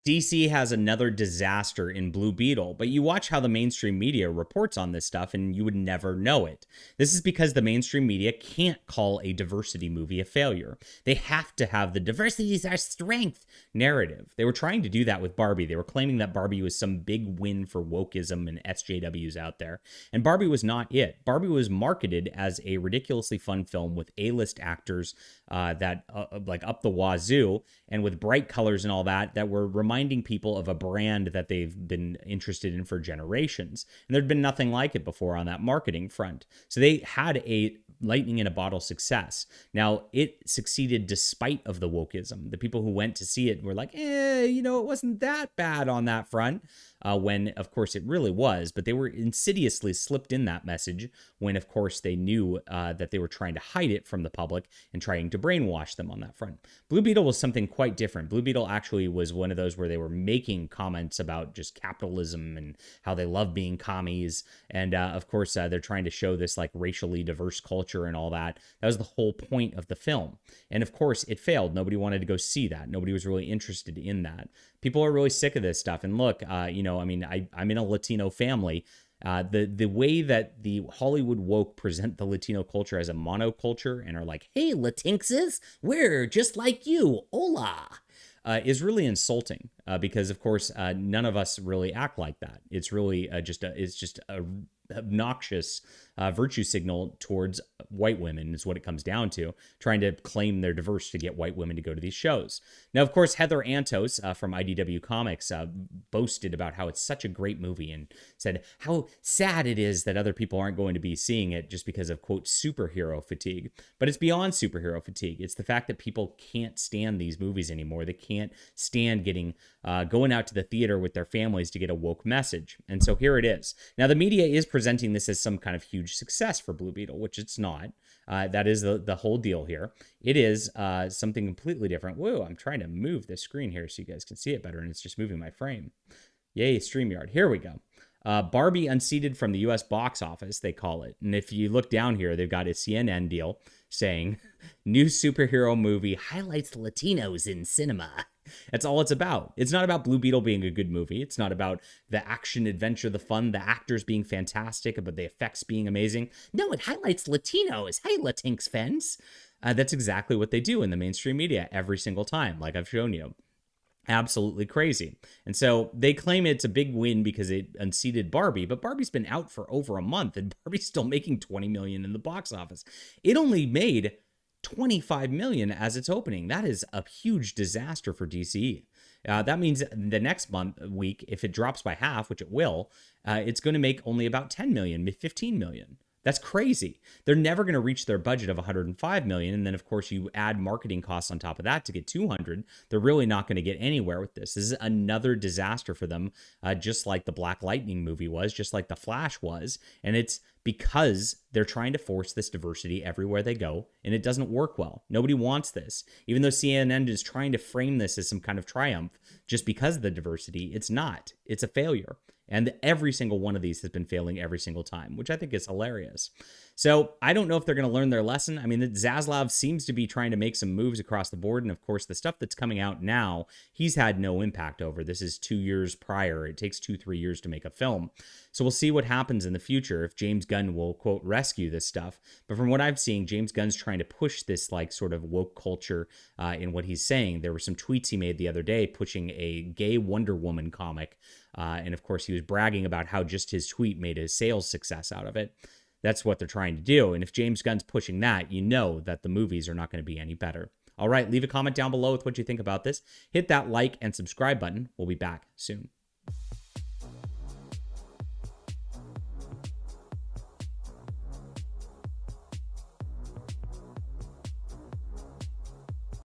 DC has another disaster in Blue Beetle, but you watch how the mainstream media reports on this stuff and you would never know it. This is because the mainstream media can't call a diversity movie a failure. They have to have the diversity is our strength narrative. They were trying to do that with Barbie. They were claiming that Barbie was some big win for wokeism and SJWs out there. And Barbie was not it. Barbie was marketed as a ridiculously fun film with A-list actors that like up the wazoo and with bright colors and all that were reminding people of a brand that they've been interested in for generations. And there'd been nothing like it before on that marketing front. So they had a lightning in a bottle success. Now, it succeeded despite of the wokeism. The people who went to see it were like, it wasn't that bad on that front. When, of course, it really was, but they were insidiously slipped in that message when, of course, they knew that they were trying to hide it from the public and trying to brainwash them on that front. Blue Beetle was something quite different. Blue Beetle actually was one of those where they were making comments about just capitalism and how they love being commies. And, of course, they're trying to show this like racially diverse culture and all that. That was the whole point of the film. And, of course, it failed. Nobody wanted to go see that. Nobody was really interested in that. People are really sick of this stuff. And look, I'm in a Latino family. The way that the Hollywood woke present the Latino culture as a monoculture and are like, hey, Latinxes, we're just like you. Hola. Is really insulting because, of course, none of us really act like that. It's really just a obnoxious virtue signal towards white women is what it comes down to, trying to claim they're diverse to get white women to go to these shows. Now, of course, Heather Antos from dccomics boasted about how it's such a great movie and said how sad it is that other people aren't going to be seeing it just because of, quote, superhero fatigue. But it's beyond superhero fatigue. It's the fact that people can't stand these movies anymore. They can't stand going out to the theater with their families to get a woke message. And so here it is. Now, the media is presenting this as some kind of huge success for Blue Beetle, which it's not. That is the whole deal here. It is something completely different. Whoa, I'm trying to move this screen here so you guys can see it better, and it's just moving my frame. Yay, StreamYard. Here we go. Barbie unseated from the U.S. box office, they call it. And if you look down here, they've got a CNN deal saying, new superhero movie highlights Latinos in cinema. That's all it's about. It's not about Blue Beetle being a good movie. It's not about the action, adventure, the fun, the actors being fantastic, but the effects being amazing. No, it highlights Latinos. Hey, Latinx fans. That's exactly what they do in the mainstream media every single time, like I've shown you. Absolutely crazy. And so they claim it's a big win because it unseated Barbie, but Barbie's been out for over a month and Barbie's still making $20 million in the box office. It only made $25 million as its opening. That is a huge disaster for DC. That means the next week, if it drops by half, which it will, it's going to make only about $10 million, $15 million. That's crazy. They're never going to reach their budget of $105 million. And then, of course, you add marketing costs on top of that to get $200. They're really not going to get anywhere with this. This is another disaster for them, just like the Black Lightning movie was, just like the Flash was. And it's because they're trying to force this diversity everywhere they go, and it doesn't work well. Nobody wants this. Even though CNN is trying to frame this as some kind of triumph just because of the diversity, it's not. It's a failure. And every single one of these has been failing every single time, which I think is hilarious. So I don't know if they're going to learn their lesson. I mean, Zaslav seems to be trying to make some moves across the board. And of course, the stuff that's coming out now, he's had no impact over. This is 2 years prior. It takes 2-3 years to make a film. So we'll see what happens in the future if James Gunn will, quote, rescue this stuff. But from what I've seen, James Gunn's trying to push this like sort of woke culture in what he's saying. There were some tweets he made the other day pushing a gay Wonder Woman comic. And of course, he was bragging about how just his tweet made a sales success out of it. That's what they're trying to do. And if James Gunn's pushing that, you know that the movies are not going to be any better. All right, leave a comment down below with what you think about this. Hit that like and subscribe button. We'll be back soon.